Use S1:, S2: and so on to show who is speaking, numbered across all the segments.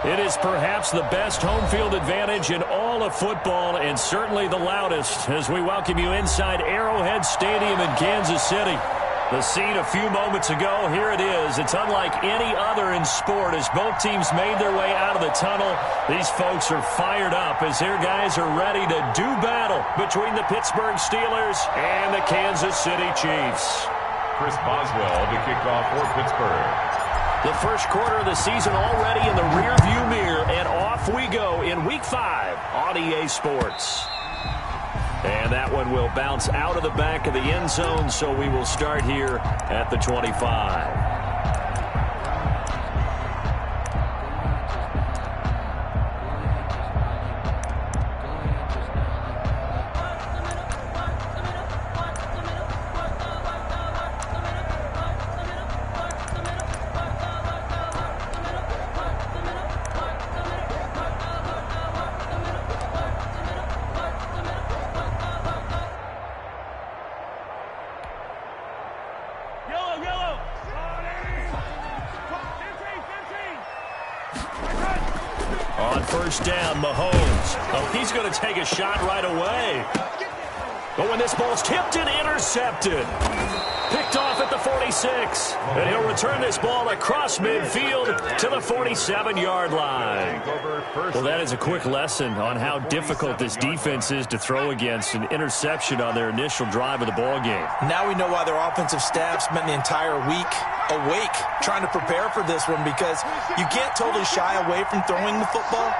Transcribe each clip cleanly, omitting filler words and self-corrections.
S1: It is perhaps the best home field advantage in all of football, and certainly the loudest, as we welcome you inside Arrowhead Stadium in Kansas City. The scene a few moments ago, here it is. It's unlike any other in sport as both teams made their way out of the tunnel. These folks are fired up as their guys are ready to do battle between the Pittsburgh Steelers and the Kansas City Chiefs.
S2: Chris Boswell to kick off for Pittsburgh.
S1: The first quarter of the season already in the rearview mirror, and off we go in Week 5 on EA Sports. And that one will bounce out of the back of the end zone, so we will start here at the 25. On first down, Mahomes. Oh, he's going to take a shot right away. But when this ball's tipped and intercepted, picked off at the 46. And he'll return this ball across midfield to the 47-yard line. Well, that is a quick lesson on how difficult this defense is to throw against. An interception on their initial drive of the ball game.
S3: Now we know why their offensive staff spent the entire week awake trying to prepare for this one, because you can't totally shy away from throwing the football.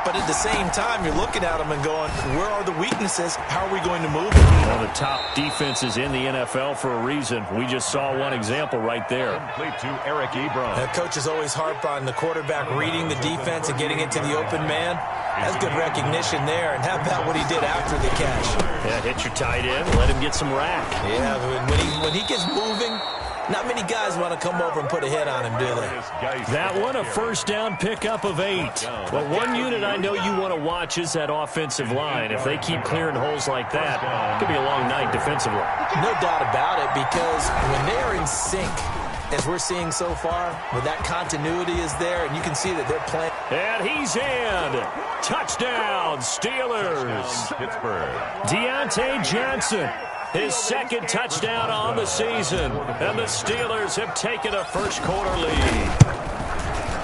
S3: But at the same time, you're looking at them and going, where are the weaknesses? How are we going to move it?
S1: One of the top defenses in the NFL for a reason. We just saw one example right there.
S2: Complete to Eric Ebron.
S3: The coach is always harp on the quarterback reading the defense and getting it to the open man. That's good recognition there. And how about what he did after the catch?
S1: Yeah, hit your tight end, let him get some rack.
S3: Yeah, when he gets moving, not many guys want to come over and put a hit on him, do they?
S1: That one, a first down pickup of 8. Well, one unit I know you want to watch is that offensive line. If they keep clearing holes like that, it could be a long night defensively.
S3: No doubt about it, because when they are in sync, as we're seeing so far, where that continuity is there, and you can see that they're playing.
S1: And he's in. Touchdown, Steelers.
S2: Pittsburgh.
S1: Deontay Johnson. His second touchdown on the season. And the Steelers have taken a first quarter lead.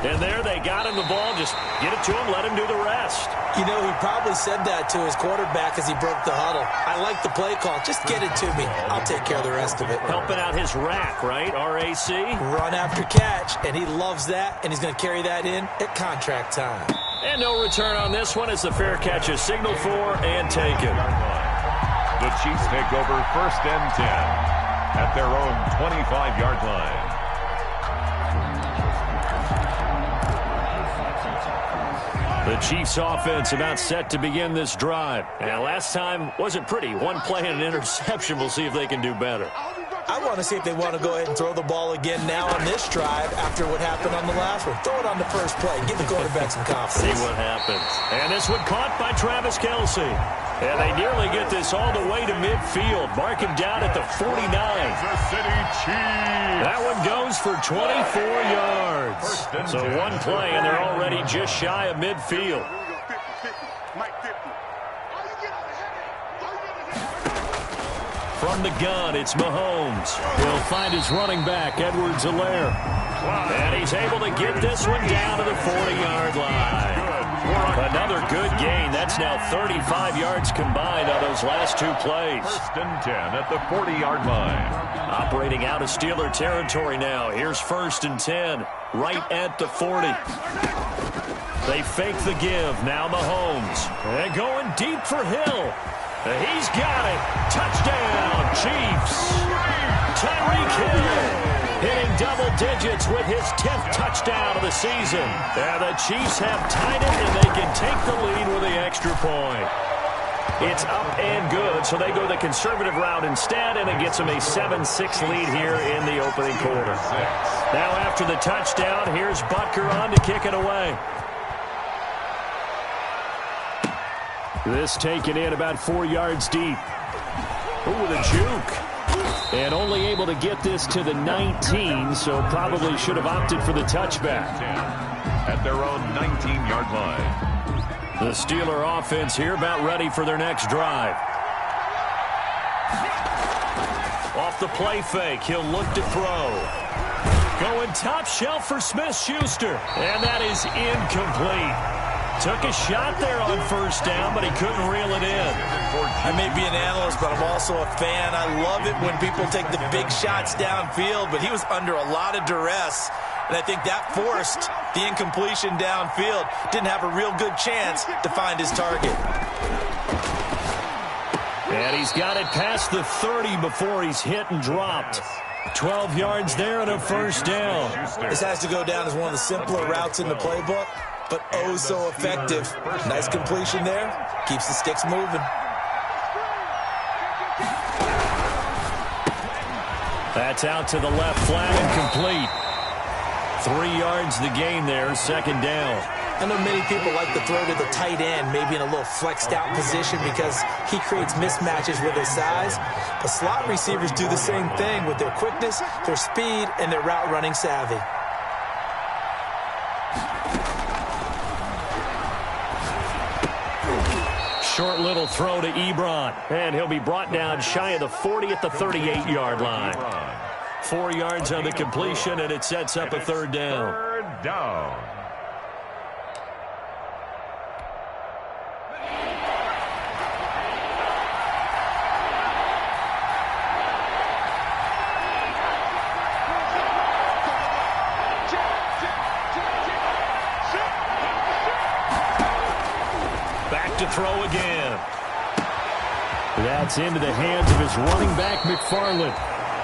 S1: And there they got him the ball. Just get it to him, let him do the rest.
S3: You know, he probably said that to his quarterback as he broke the huddle. I like the play call. Just get it to me. I'll take care of the rest of it.
S1: Helping out his rack, right? RAC.
S3: Run after catch. And he loves that. And he's going to carry that in at contract time.
S1: And no return on this one as the fair catch is signaled for and taken.
S2: The Chiefs take over first and 10 at their own 25-yard line.
S1: The Chiefs offense about set to begin this drive. And last time wasn't pretty. One play and an interception. We'll see if they can do better.
S3: I want to see if they want to go ahead and throw the ball again now on this drive after what happened on the last one. Throw it on the first play. Give the quarterback some confidence.
S1: See what happens. And this one caught by Travis Kelce. And they nearly get this all the way to midfield. Mark him down at the 49.
S2: Kansas City Chiefs.
S1: That one goes for 24 yards. So one play, and they're already just shy of midfield. From the gun, it's Mahomes. He'll find his running back, Edwards-Helaire. And he's able to get this one down to the 40-yard line. Another good gain. That's now 35 yards combined on those last two plays.
S2: First and 10 at the 40-yard line.
S1: Operating out of Steeler territory now. Here's first and 10, right at the 40. They fake the give. Now Mahomes. And going deep for Hill. He's got it. Touchdown, Chiefs. Tyreek Hill hitting double digits with his 10th touchdown of the season. And the Chiefs have tied it, and they can take the lead with the extra point. It's up and good, so they go the conservative route instead, and it gets them a 7-6 lead here in the opening quarter. Now after the touchdown, here's Butker on to kick it away. This taken in about 4 yards deep. Ooh, with a juke. And only able to get this to the 19, so probably should have opted for the touchback.
S2: at their own 19-yard line.
S1: The Steeler offense here about ready for their next drive. Off the play fake, he'll look to throw. Going top shelf for Smith-Schuster. And that is incomplete. Took a shot there on first down, but he couldn't reel it in.
S3: I may be an analyst, but I'm also a fan. I love it when people take the big shots downfield, but he was under a lot of duress. And I think that forced the incompletion downfield. Didn't have a real good chance to find his target.
S1: And he's got it past the 30 before he's hit and dropped. 12 yards there and a first down.
S3: This has to go down as one of the simpler routes in the playbook, but oh so effective. Nice completion there. Keeps the sticks moving.
S1: That's out to the left flat and complete. 3 yards the gain there, second down.
S3: I know many people like to throw to the tight end, maybe in a little flexed out position because he creates mismatches with his size. But slot receivers do the same thing with their quickness, their speed, and their route running savvy.
S1: Short little throw to Ebron. And he'll be brought down shy of the 40 at the 38-yard line. 4 yards on the completion, and it sets up a third down.
S2: Third down.
S1: Back to throw again. That's into the hands of his running back, McFarland.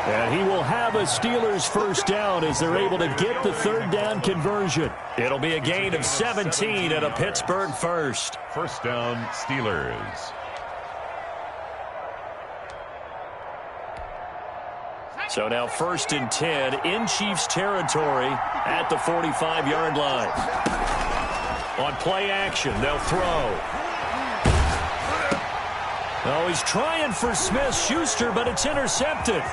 S1: And he will have a Steelers first down as they're able to get the third down conversion. It'll be a gain of 17 and a Pittsburgh first.
S2: First down, Steelers.
S1: So now first and 10 in Chiefs territory at the 45-yard line. On play action, they'll throw. Oh, he's trying for Smith-Schuster, but it's intercepted.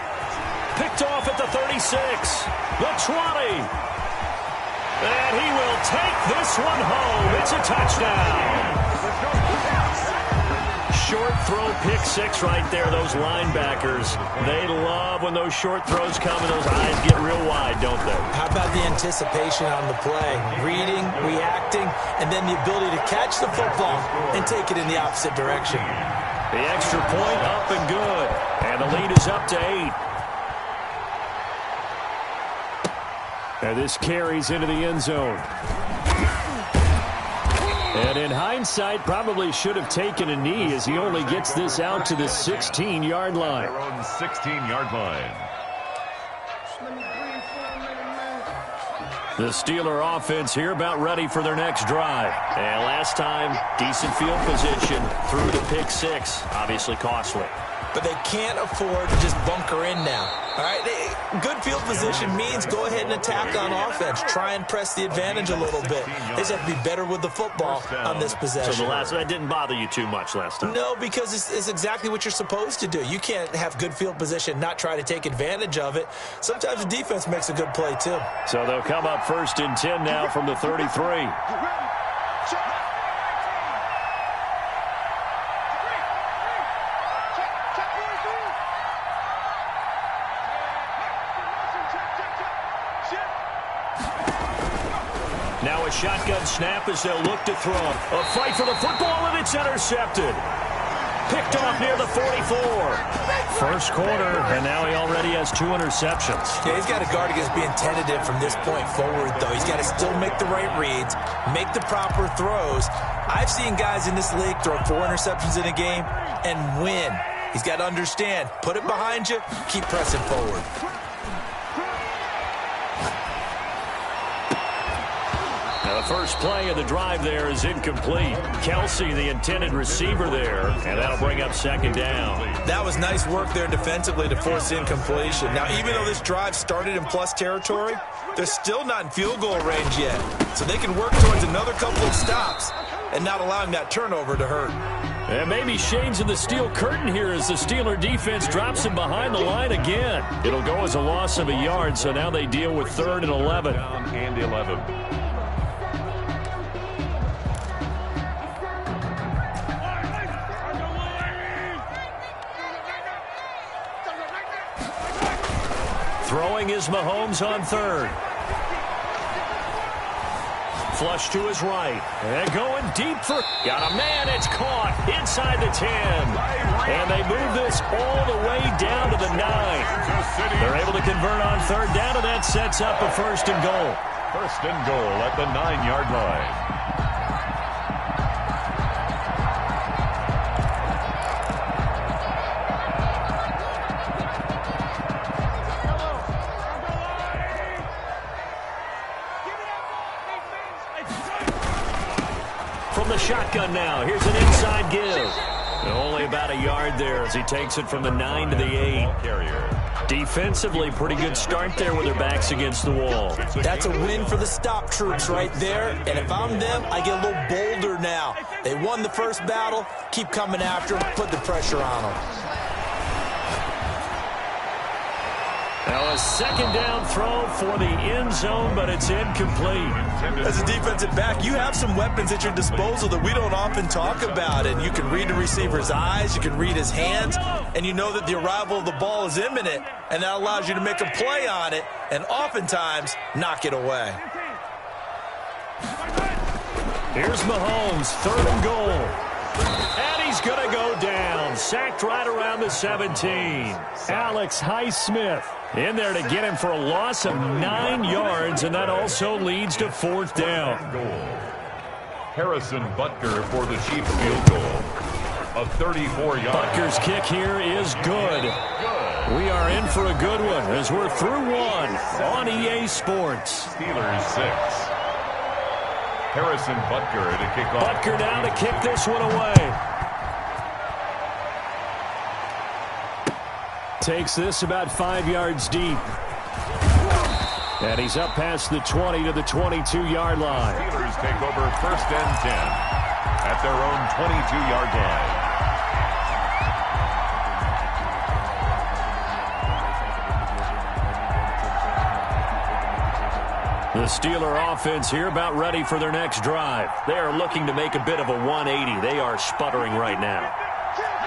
S1: Picked off at the 36, the 20. And he will take this one home. It's a touchdown. Short throw, pick six right there. Those linebackers, they love when those short throws come and those eyes get real wide, don't they?
S3: How about the anticipation on the play? Reading, reacting, and then the ability to catch the football and take it in the opposite direction.
S1: The extra point up and good. And the lead is up to 8. And this carries into the end zone. And in hindsight, probably should have taken a knee as he only gets this out to the 16-yard line.
S2: Their own 16-yard line.
S1: The Steeler offense here about ready for their next drive. And last time, decent field position through the pick six. Obviously costly.
S3: But they can't afford to just bunker in now. All right, good field position means go ahead and attack on offense. Try and press the advantage a little bit. They just have to be better with the football on this possession.
S1: So that didn't bother you too much last time?
S3: No, because it's exactly what you're supposed to do. You can't have good field position, not try to take advantage of it. Sometimes the defense makes a good play, too.
S1: So they'll come up first and 10 now from the 33. Now a shotgun snap as they'll look to throw. A fight for the football, and it's intercepted. Picked off near the 44. First quarter, and now he already has 2 interceptions.
S3: Yeah, he's got to guard against being tentative from this point forward, though. He's got to still make the right reads, make the proper throws. I've seen guys in this league throw 4 interceptions in a game and win. He's got to understand, put it behind you, keep pressing forward.
S1: The first play of the drive there is incomplete. Kelsey, the intended receiver there, and that'll bring up second down.
S3: That was nice work there defensively to force incompletion. Now, even though this drive started in plus territory, they're still not in field goal range yet. So they can work towards another couple of stops and not allowing that turnover to hurt.
S1: And maybe shades of the steel curtain here as the Steeler defense drops him behind the line again. It'll go as a loss of a yard, so now they deal with 3rd and 11.
S2: Down and 11.
S1: Throwing is Mahomes on third. Flush to his right. And going deep for... Got a man. It's caught inside the 10. And they move this all the way down to the 9. They're able to convert on third down, and that sets up a first and goal.
S2: First and goal at the 9-yard line.
S1: From the shotgun now, here's an inside give. Only about a yard there as he takes it from the 9 to the 8. Defensively, pretty good start there with their backs against the wall.
S3: That's a win for the stop troops right there. And if I'm them, I get a little bolder now. They won the first battle. Keep coming after them. Put the pressure on them.
S1: Now a second down throw for the end zone, but it's incomplete.
S3: As a defensive back, you have some weapons at your disposal that we don't often talk about. And you can read the receiver's eyes, you can read his hands, and you know that the arrival of the ball is imminent, and that allows you to make a play on it and oftentimes knock it away.
S1: Here's Mahomes, third and goal. And he's going to go down. Sacked right around the 17. Alex Highsmith in there to get him for a loss of 9 yards, and that also leads to fourth down.
S2: Harrison Butker for the Chiefs field goal. A 34-yard.
S1: Butker's kick here is good. We are in for a good one as we're through one on EA Sports.
S2: Steelers 6. Harrison Butker to kick off.
S1: Butker down to kick this one away. Takes this about 5 yards deep. And he's up past the 20 to the 22-yard line.
S2: Steelers take over first and 10 at their own 22-yard line.
S1: The Steeler offense here about ready for their next drive. They are looking to make a bit of a 180. They are sputtering right now.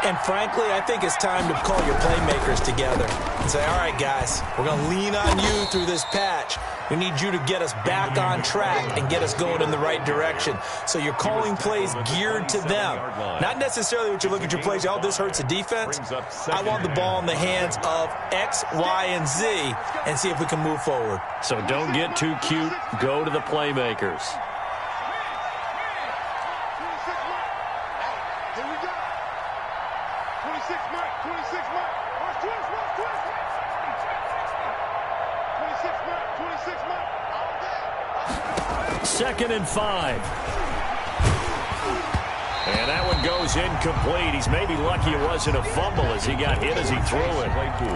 S3: And frankly, I think it's time to call your playmakers together and say, all right, guys, we're going to lean on you through this patch. We need you to get us back on track and get us going in the right direction. So you're calling plays geared to them. Not necessarily what you look at your plays, oh, this hurts the defense. I want the ball in the hands of X, Y, and Z and see if we can move forward.
S1: So don't get too cute. Go to the playmakers. Second and 5. And that one goes incomplete. He's maybe lucky it wasn't a fumble as he got hit as he threw it.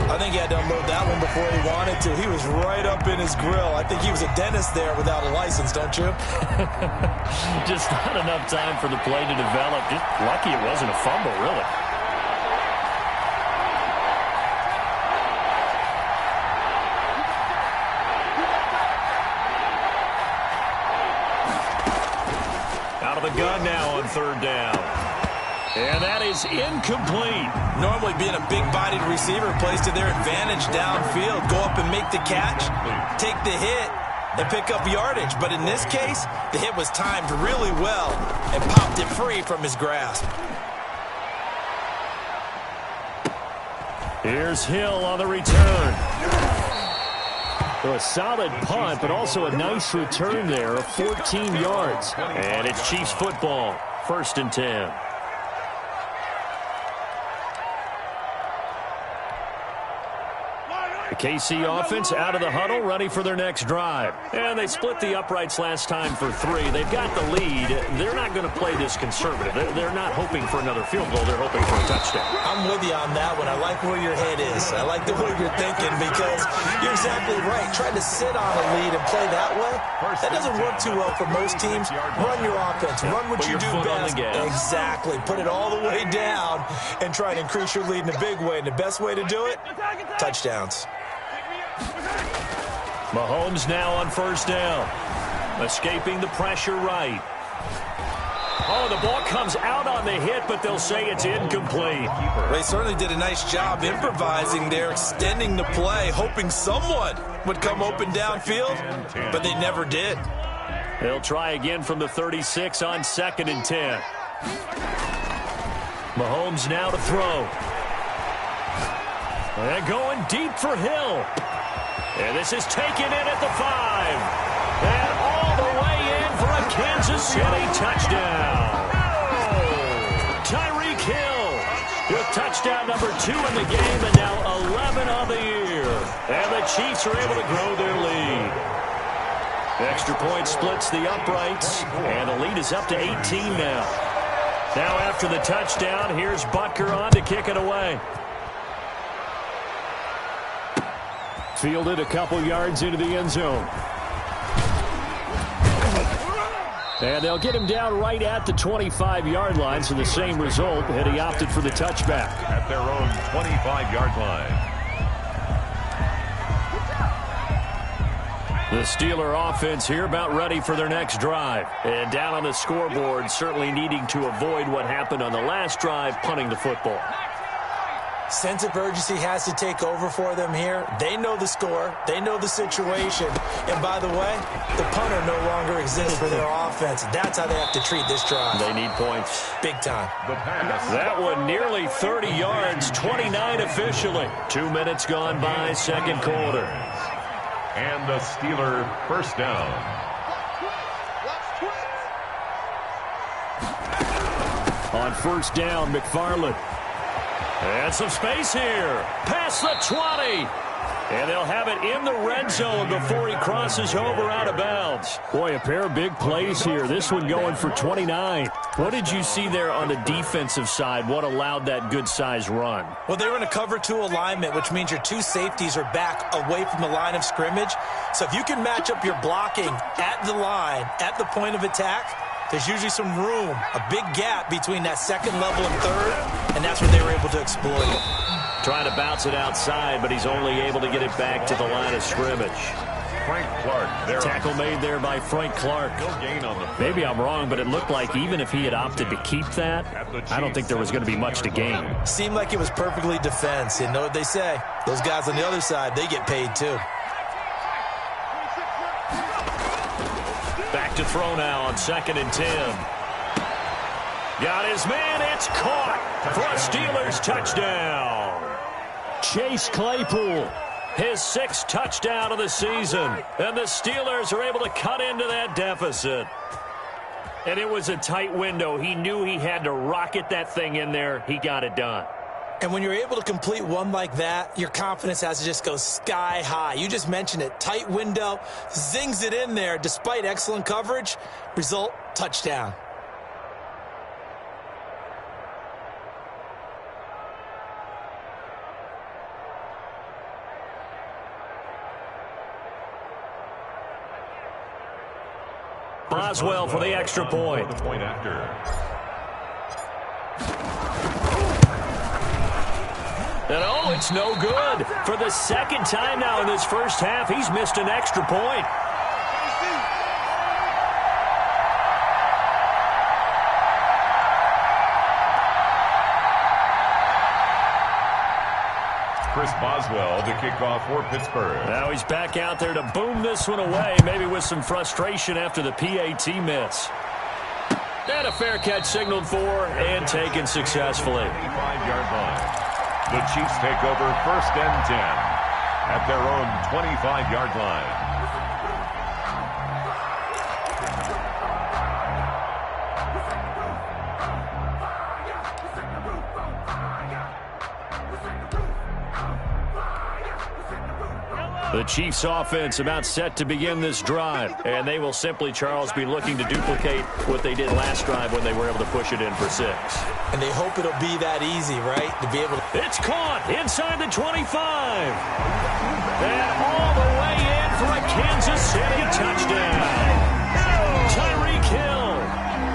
S3: I think he had to unload that one before he wanted to. He was right up in his grill. I think he was a dentist there without a license, don't you?
S1: Just not enough time for the play to develop. Just lucky it wasn't a fumble, really. The gun now on third down. And that is incomplete.
S3: Normally being a big-bodied receiver plays to their advantage downfield. Go up and make the catch, take the hit, and pick up yardage. But in this case, the hit was timed really well and popped it free from his grasp.
S1: Here's Hill on the return. So a solid punt, but also a nice return there of 14 yards. And it's Chiefs football, first and 10. The KC offense out of the huddle, ready for their next drive. And they split the uprights last time for 3. They've got the lead. They're not going to play this conservative. They're not hoping for another field goal. They're hoping for a touchdown.
S3: I'm with you on that one. I like where your head is. I like the way you're thinking because you're exactly right. Trying to sit on a lead and play that way, that doesn't work too well for most teams. Run your offense. Run what you do best. Exactly. Put it all the way down and try and increase your lead in a big way. And the best way to do it, touchdowns.
S1: Mahomes now on first down. Escaping the pressure right. Oh, the ball comes out on the hit, but they'll say it's incomplete.
S3: They certainly did a nice job improvising there, extending the play, hoping someone would come open downfield, but they never did.
S1: They'll try again from the 36 on 2nd and 10. Mahomes now to throw. And going deep for Hill. And this is taken in at the 5. And all the way in for a Kansas City touchdown. Tyreek Hill with touchdown number 2 in the game and now 11 on the year. And the Chiefs are able to grow their lead. Extra point splits the uprights, and the lead is up to 18 now. Now after the touchdown, here's Butker on to kick it away. Fielded a couple yards into the end zone. And they'll get him down right at the 25-yard line, so the same result, and he opted for the touchback.
S2: At their own 25-yard line.
S1: The Steeler offense here about ready for their next drive. And down on the scoreboard, certainly needing to avoid what happened on the last drive, punting the football.
S3: Sense of urgency has to take over for them here. They know the score. They know the situation. And by the way, the punter no longer exists for their offense. That's how they have to treat this drive.
S1: They need points.
S3: Big time.
S1: That one nearly 30 yards, 29 officially. 2 minutes gone by, second quarter.
S2: And the Steeler first down.
S1: On first down, McFarland. And some space here. Past the 20. And they'll have it in the red zone before he crosses over out of bounds. Boy, a pair of big plays here. This one going for 29. What did you see there on the defensive side? What allowed that good-sized run?
S3: Well, they were in a cover 2 alignment, which means your 2 safeties are back away from the line of scrimmage. So if you can match up your blocking at the line, at the point of attack, there's usually some room, a big gap between that second level and third, and that's what they were able to exploit.
S1: Trying to bounce it outside, but he's only able to get it back to the line of scrimmage.
S2: Frank Clark there.
S1: Tackle made there by Frank Clark.
S2: No gain on the
S1: Maybe I'm wrong, but it looked like even if he had opted to keep that, I don't think there was going to be much to gain.
S3: Seemed like it was perfectly defense. You know what they say. Those guys on the other side, they get paid too.
S1: Back to throw now on 2nd and 10. Got his man. It's caught for a Steelers touchdown. Chase Claypool, his 6th touchdown of the season. And the Steelers are able to cut into that deficit. And it was a tight window. He knew he had to rocket that thing in there. He got it done.
S3: And when you're able to complete one like that, your confidence has to just go sky high. You just mentioned it. Tight window, zings it in there despite excellent coverage. Result, touchdown.
S1: Boswell for the extra point.
S2: The point after.
S1: And oh, it's no good. For the second time now in this first half, he's missed an extra point.
S2: Chris Boswell to kick off for Pittsburgh.
S1: Now he's back out there to boom this one away, maybe with some frustration after the PAT miss. And a fair catch signaled for and taken successfully.
S2: 25-yard line. The Chiefs take over first and 10 at their own 25-yard line.
S1: The Chiefs offense about set to begin this drive. And they will simply, Charles, be looking to duplicate what they did last drive when they were able to push it in for 6.
S3: And they hope it'll be that easy, right? To be able to...
S1: It's caught inside the 25. And all the way in for a Kansas City touchdown. Tyreek Hill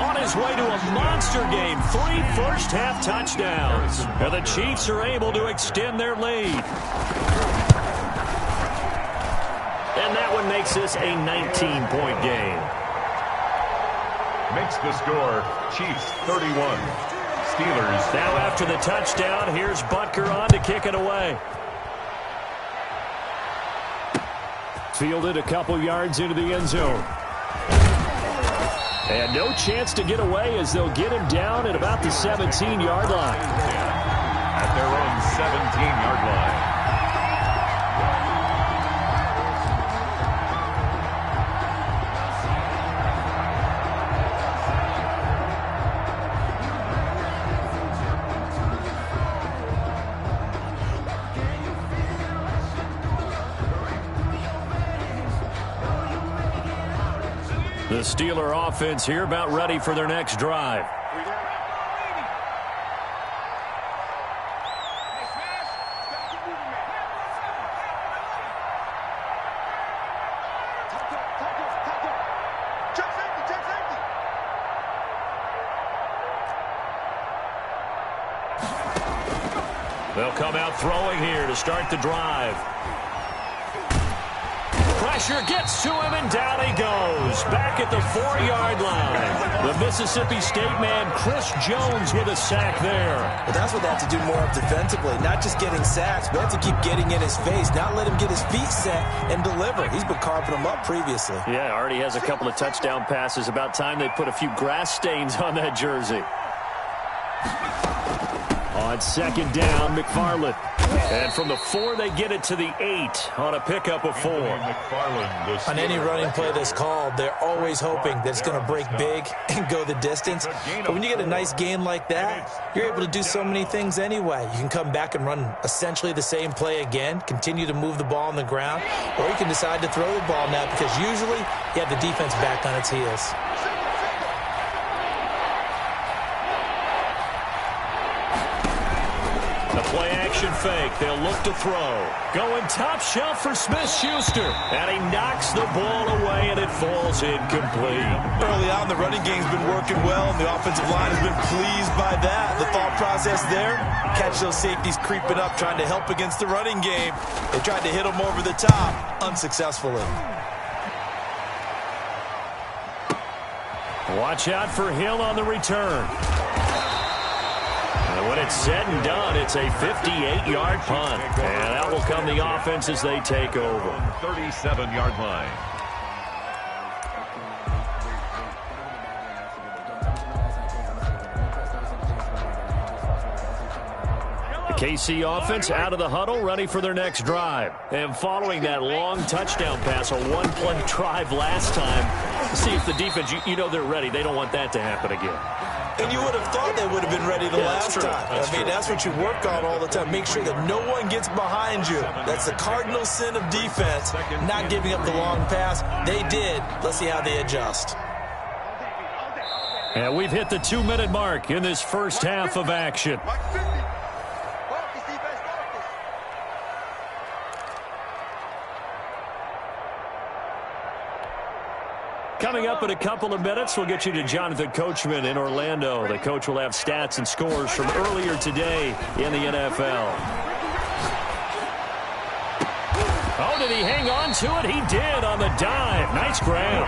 S1: on his way to a monster game. 3 first-half touchdowns. And the Chiefs are able to extend their lead. And that one makes this a 19-point game.
S2: Makes the score Chiefs 31, Steelers.
S1: Now after the touchdown, here's Butker on to kick it away. Fielded a couple yards into the end zone. And no chance to get away as they'll get him down at about the 17-yard line.
S2: At their own 17-yard line.
S1: The Steeler offense here about ready for their next drive. They'll come out throwing here to start the drive. Pressure gets to him, and down he goes. Back at the 4-yard line. The Mississippi State man, Chris Jones, with a sack there.
S3: Well, that's what they have to do more of defensively. Not just getting sacks, but have to keep getting in his face. Not let him get his feet set and deliver. He's been carving them up previously.
S1: Yeah, already has a couple of touchdown passes. About time they put a few grass stains on that jersey. On second down, McFarland. And from the 4, they get it to the 8 on a pickup of 4.
S3: On any running play that's called, they're always hoping that it's going to break big and go the distance. But when you get a nice gain like that, you're able to do so many things anyway. You can come back and run essentially the same play again, continue to move the ball on the ground, or you can decide to throw the ball now because usually you have the defense back on its heels.
S1: Play-action fake. They'll look to throw. Going top shelf for Smith-Schuster. And he knocks the ball away, and it falls incomplete.
S3: Early on, the running game's been working well, and the offensive line has been pleased by that. The thought process there, catch those safeties creeping up, trying to help against the running game. They tried to hit them over the top, unsuccessfully.
S1: Watch out for Hill on the return. And when it's said and done, it's a 58-yard punt. And that will come the offense as they take over.
S2: 37-yard line.
S1: The KC offense out of the huddle, ready for their next drive. And following that long touchdown pass, a one-play drive last time, see if the defense, you know they're ready. They don't want that to happen again.
S3: And you would have thought they would have been ready the last time. That's what you work on all the time. Make sure that no one gets behind you. That's the cardinal sin of defense, not giving up the long pass. They did. Let's see how they adjust.
S1: And we've hit the 2-minute mark in this first half of action. Coming up in a couple of minutes, we'll get you to Jonathan Coachman in Orlando. The coach will have stats and scores from earlier today in the NFL. Oh, did he hang on to it? He did on the dive. Nice grab.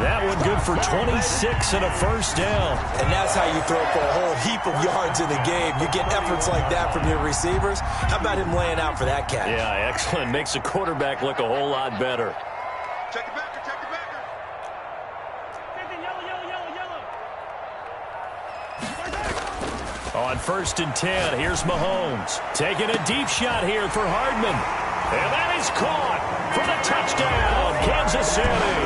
S1: That one good for 26 and a first down.
S3: And that's how you throw for a whole heap of yards in the game. You get efforts like that from your receivers. How about him laying out for that catch?
S1: Yeah, excellent. Makes the quarterback look a whole lot better.
S4: Check it back.
S1: On 1st and 10, here's Mahomes. Taking a deep shot here for Hardman. And that is caught for the touchdown, Kansas City.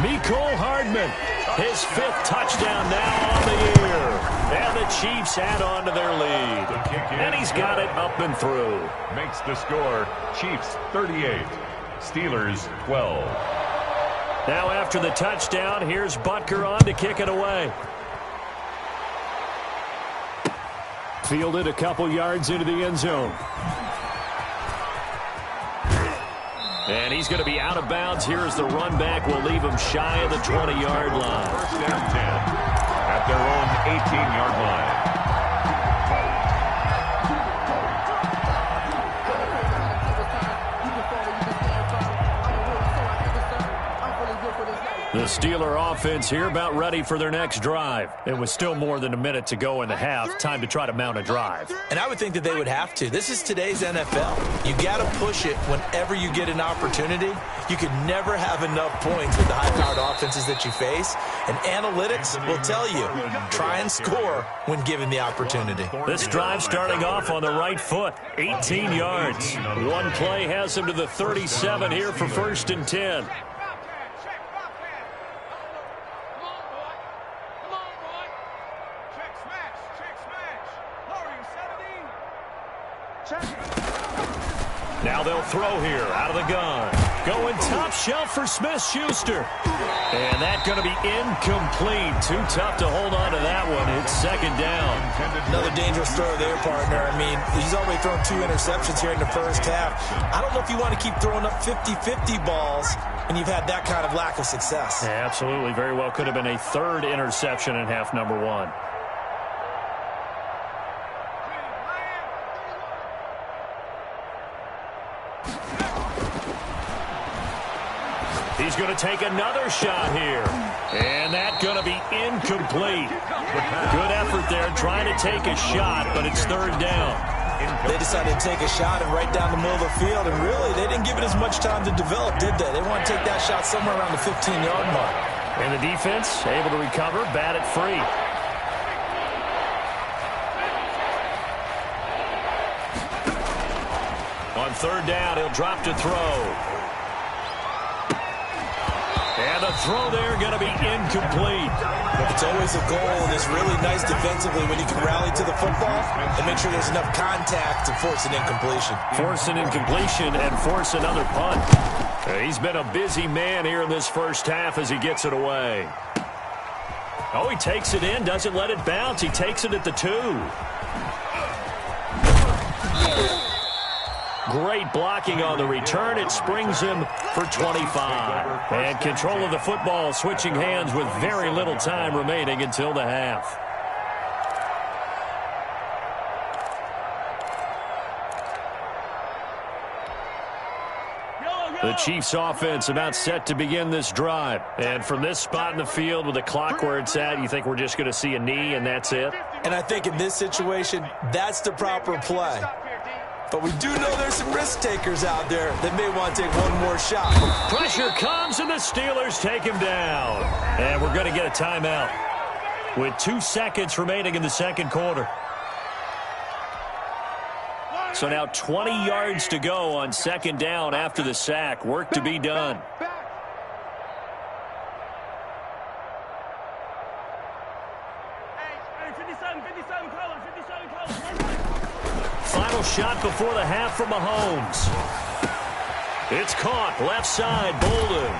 S1: Mecole Hardman, his 5th touchdown now on the year. And the Chiefs add on to their lead. And he's got it up and through.
S2: Makes the score Chiefs 38, Steelers 12.
S1: Now after the touchdown, here's Butker on to kick it away. Fielded a couple yards into the end zone. And he's going to be out of bounds here as the run back will leave him shy of the 20-yard line.
S2: First down 10 at their own 18-yard line.
S1: The Steeler offense here about ready for their next drive. It was still more than a minute to go in the half. Time to try to mount a drive.
S3: And I would think that they would have to. This is today's NFL. You got to push it whenever you get an opportunity. You can never have enough points with the high-powered offenses that you face. And analytics will tell you, try and score when given the opportunity.
S1: This drive starting off on the right foot, 18 yards. One play has him to the 37 here for 1st and 10. Now they'll throw here out of the gun. Going top shelf for Smith-Schuster. And that's going to be incomplete. Too tough to hold on to that one. It's 2nd down.
S3: Another dangerous throw there, partner. I mean, he's already thrown 2 interceptions here in the first half. I don't know if you want to keep throwing up 50-50 balls when you've had that kind of lack of success.
S1: Yeah, absolutely. Very well could have been a 3rd interception in half number 1. He's going to take another shot here. And that's going to be incomplete. Good effort there trying to take a shot, but it's 3rd down.
S3: They decided to take a shot and right down the middle of the field, and really, they didn't give it as much time to develop, did they? They want to take that shot somewhere around the 15-yard mark.
S1: And the defense able to recover, bat it free. On 3rd down, he'll drop to throw. And the throw there going to be incomplete.
S3: It's always a goal, and it's really nice defensively when you can rally to the football and make sure there's enough contact to force an incompletion.
S1: Force an incompletion and force another punt. He's been a busy man here in this first half as he gets it away. Oh, he takes it in, doesn't let it bounce. He takes it at the 2. Great blocking on the return. It springs him for 25. And control of the football switching hands with very little time remaining until the half. The Chiefs offense about set to begin this drive. And from this spot in the field with the clock where it's at, you think we're just going to see a knee and that's it?
S3: And I think in this situation, that's the proper play. But we do know there's some risk takers out there that may want to take one more shot.
S1: Pressure comes and the Steelers take him down. And we're going to get a timeout with 2 seconds remaining in the 2nd quarter. So now 20 yards to go on 2nd down after the sack. Work to be done. Final shot before the half from Mahomes. It's caught left side, Bolden.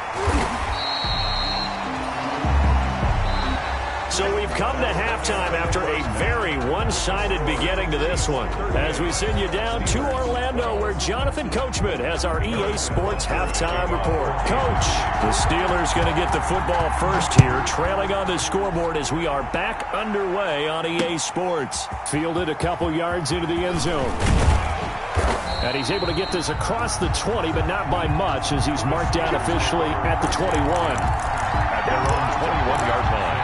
S1: So we've come to halftime after a very one-sided beginning to this one. As we send you down to Orlando, where Jonathan Coachman has our EA Sports halftime report. Coach, the Steelers going to get the football first here, trailing on the scoreboard as we are back underway on EA Sports. Fielded a couple yards into the end zone. And he's able to get this across the 20, but not by much, as he's marked down officially at the 21.
S2: At their own 21-yard line.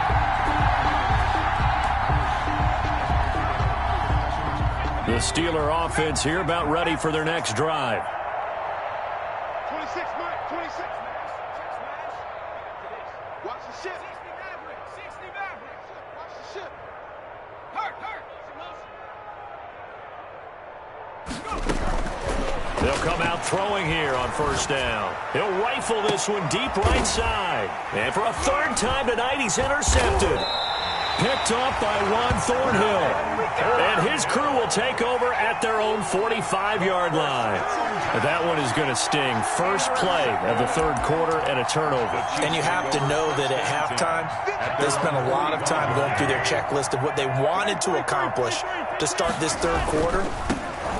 S1: The Steeler offense here about ready for their next drive.
S4: 26, Mike. 26. Watch the ship. 60 Mavericks. Watch the ship. Hurt.
S1: They'll come out throwing here on 1st down. He'll rifle this one deep right side. And for a 3rd time tonight, he's intercepted. Picked off by Juan Thornhill. And his crew will take over at their own 45-yard line. That one is going to sting. First play of the 3rd quarter and a turnover.
S3: And you have to know that at halftime, they spent a lot of time going through their checklist of what they wanted to accomplish to start this 3rd quarter.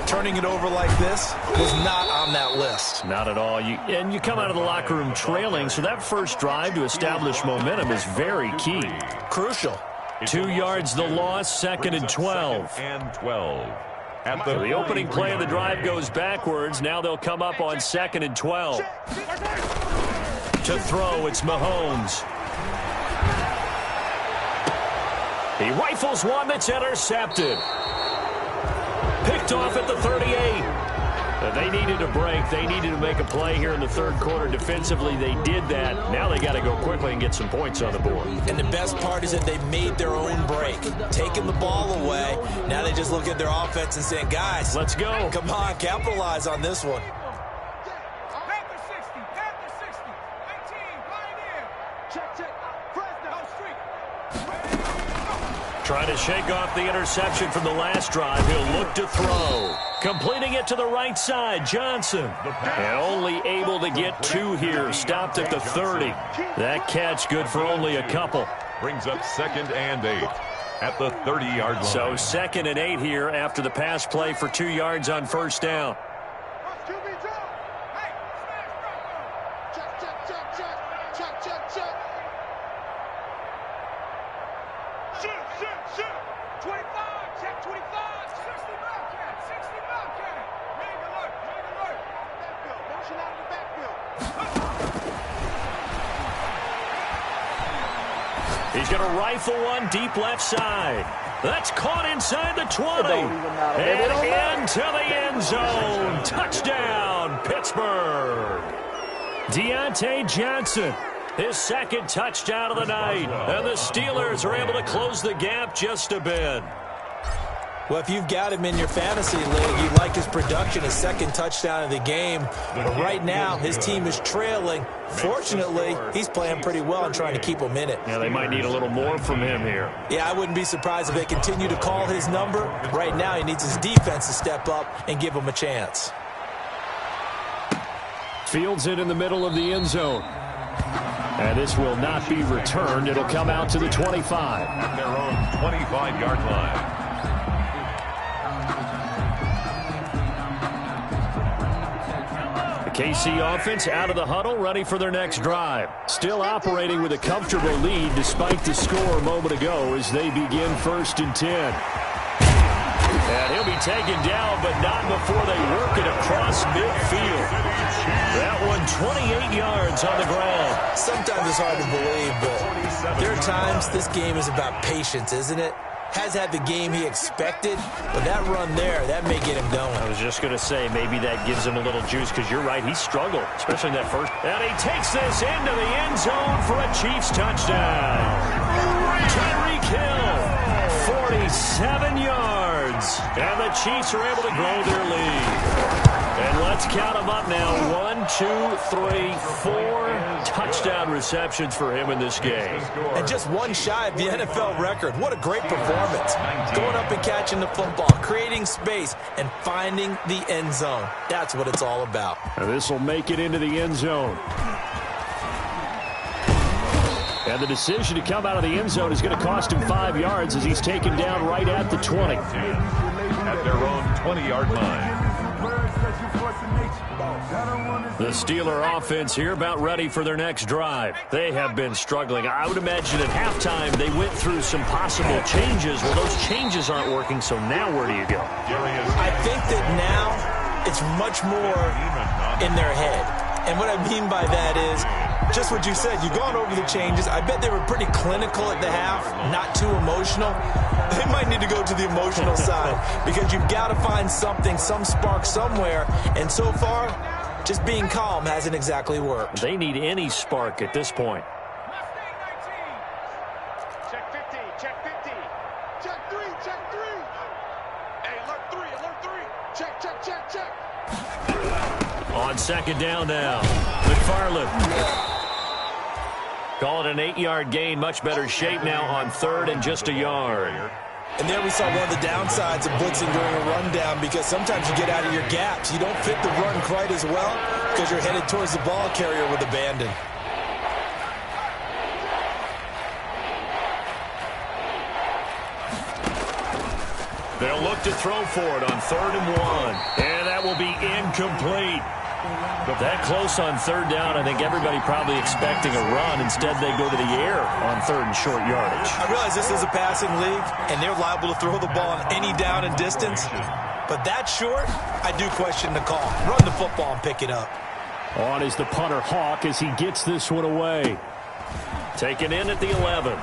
S3: Turning it over like this was not on that list.
S1: Not at all. And you come out of the locker room trailing, so that first drive to establish momentum is very key.
S3: Crucial.
S1: 2 yards the loss, 2nd and 12.
S2: And 12. At
S1: So the opening play of the drive goes backwards. Now they'll come up on 2nd and 12. To throw, it's Mahomes. He rifles one that's intercepted. Picked off at the 38. They needed a break. They needed to make a play here in the third quarter. Defensively, they did that. Now they got to go quickly and get some points on the board.
S3: And the best part is that they made their own break, taking the ball away. Now they just look at their offense and saying, guys,
S1: let's go.
S3: Come on, capitalize on this one.
S4: Panther 60, Panther 60, 18, Pioneer. Check, Fresno Street.
S1: Trying to shake off the interception from the last drive. He'll look to throw. Completing it to the right side, Johnson. And only able to get 2 here. Stopped at the 30. That catch good for only a couple.
S2: Brings up 2nd and 8 at the 30-yard line.
S1: So 2nd and 8 here after the pass play for 2 yards on first down.
S4: Shoot. 25, check 25, 60 Bobcat, 60 Bobcat. Ready to look. Backfield, motion out of the backfield.
S1: He's going to rifle one deep left side. That's caught inside the 20. And into the end zone. Touchdown, Pittsburgh. Deontay Johnson. His 2nd touchdown of the night. And the Steelers are able to close the gap just a bit.
S3: Well, if you've got him in your fantasy league, you like his production, his 2nd touchdown of the game. But right now, his team is trailing. Fortunately, he's playing pretty well and trying to keep them in it.
S1: Yeah, they might need a little more from him here.
S3: Yeah, I wouldn't be surprised if they continue to call his number. Right now, he needs his defense to step up and give him a chance.
S1: Fields it in the middle of the end zone. And this will not be returned. It'll come out to the 25.
S2: At their own 25-yard line.
S1: The KC offense out of the huddle, ready for their next drive. Still operating with a comfortable lead despite the score a moment ago as they begin 1st and 10. And he'll be taken down, but not before they work it across midfield. That one 28 yards on the ground.
S3: Sometimes it's hard to believe, but there are times this game is about patience, isn't it? Has had the game he expected, but that run there, that may get him going.
S1: I was just going to say, maybe that gives him a little juice, because you're right, he struggled, especially in that first. And he takes this into the end zone for a Chiefs touchdown. Tyreek Hill, 47 yards. And the Chiefs are able to grow their lead. And let's count them up now. 1, 2, 3, 4 touchdown receptions for him in this game.
S3: And just one shy of the NFL record. What a great performance. Going up and catching the football, creating space, and finding the end zone. That's what it's all about.
S1: And this will make it into the end zone. And the decision to come out of the end zone is going to cost him 5 yards as he's taken down right at the 20.
S2: At their own 20-yard line.
S1: The Steeler offense here about ready for their next drive. They have been struggling. I would imagine at halftime they went through some possible changes. Well, those changes aren't working, so now where do you go?
S3: I think that now it's much more in their head. And what I mean by that is just what you said. You've gone over the changes. I bet they were pretty clinical at the half, not too emotional. They might need to go to the emotional side because you've got to find something, some spark somewhere. And so far, just being calm hasn't exactly worked.
S1: They need any spark at this point.
S4: Check 50, check 50. Check 3, check 3. Hey, alert 3. Check.
S1: On 2nd down now, McFarland. Call it an 8-yard gain. Much better shape now on 3rd and just a yard.
S3: And there we saw one of the downsides of blitzing during a rundown because sometimes you get out of your gaps. You don't fit the run quite as well because you're headed towards the ball carrier with abandon.
S1: They'll look to throw for it on 3rd and 1. And that will be incomplete. That close on 3rd down, I think everybody probably expecting a run. Instead, they go to the air on 3rd and short yardage.
S3: I realize this is a passing league, and they're liable to throw the ball on any down and distance. But that short, I do question the call. Run the football and pick it up.
S1: On is the punter Hawk as he gets this one away. Taken in at the 11.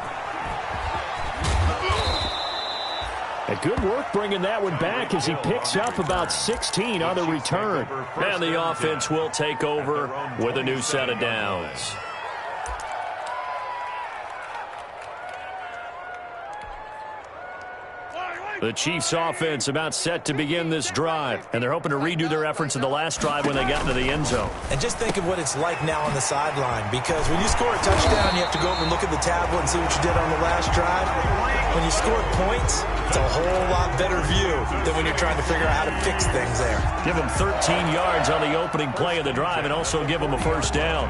S1: And good work bringing that one back as he picks up about 16 on the return. And the offense will take over with a new set of downs. The Chiefs offense about set to begin this drive, and they're hoping to redo their efforts in the last drive when they got into the end zone.
S3: And just think of what it's like now on the sideline, because when you score a touchdown, you have to go over and look at the tablet and see what you did on the last drive. When you score points, it's a whole lot better view than when you're trying to figure out how to fix things there.
S1: Give them 13 yards on the opening play of the drive and also give them a first down.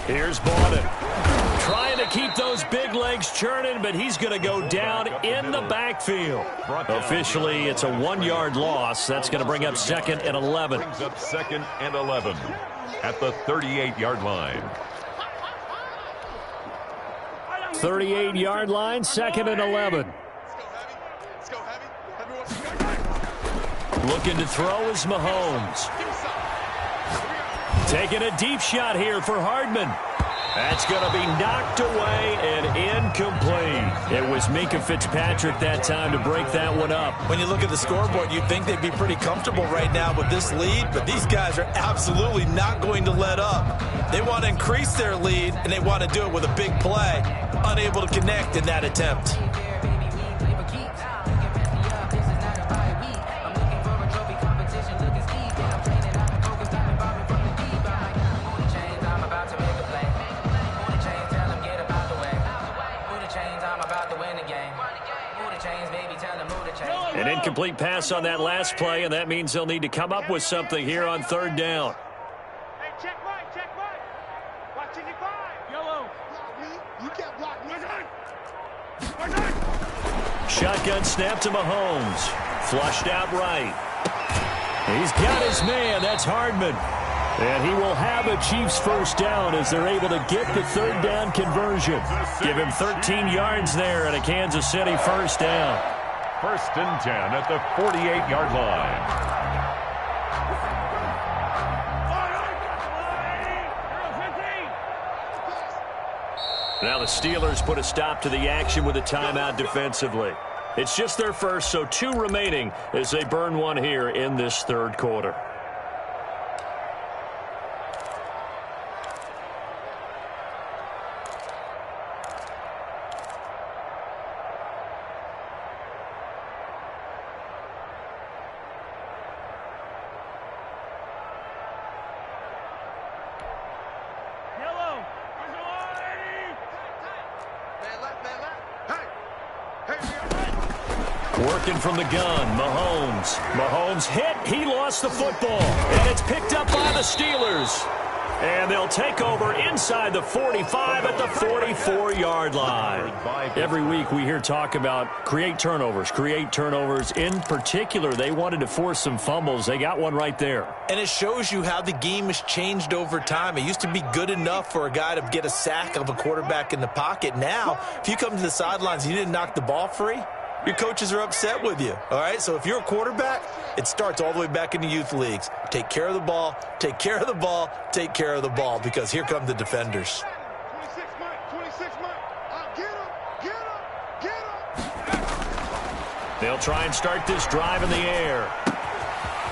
S1: Here's Borden. Trying to keep those big legs churning, but he's going to go down in the backfield. Officially, it's a 1-yard loss. That's going to bring up 2nd and 11.
S2: Brings up 2nd and 11 at the 38-yard line.
S1: 38-yard line, 2nd and 11. Looking to throw is Mahomes. Taking a deep shot here for Hardman. That's going to be knocked away and incomplete. It was Minkah Fitzpatrick that time to break that one up.
S3: When you look at the scoreboard, you'd think they'd be pretty comfortable right now with this lead, but these guys are absolutely not going to let up. They want to increase their lead, and they want to do it with a big play. Unable to connect in that attempt.
S1: An incomplete pass on that last play, and that means they'll need to come up with something here on 3rd down.
S4: Hey, check right, check right. Watching your five. Yellow. You can't block me.
S1: Shotgun snap to Mahomes. Flushed out right. He's got his man. That's Hardman. And he will have a Chiefs first down as they're able to get the 3rd down conversion. Give him 13 yards there and a Kansas City first down.
S2: 1st and 10 at the 48-yard line.
S1: Now the Steelers put a stop to the action with a timeout defensively. It's just their first, so 2 remaining as they burn one here in this 3rd quarter. Working from the gun, Mahomes. Mahomes hit. He lost the football. And it's picked up by the Steelers. And they'll take over inside the 45 at the 44-yard line. Every week we hear talk about create turnovers. In particular, they wanted to force some fumbles. They got one right there.
S3: And it shows you how the game has changed over time. It used to be good enough for a guy to get a sack of a quarterback in the pocket. Now, if you come to the sidelines and you didn't knock the ball free, your coaches are upset with you, all right? So if you're a quarterback, it starts all the way back in the youth leagues. Take care of the ball, take care of the ball, take care of the ball, because here come the defenders.
S4: 26 Mike, 26 Mike. Get him.
S1: They'll try and start this drive in the air.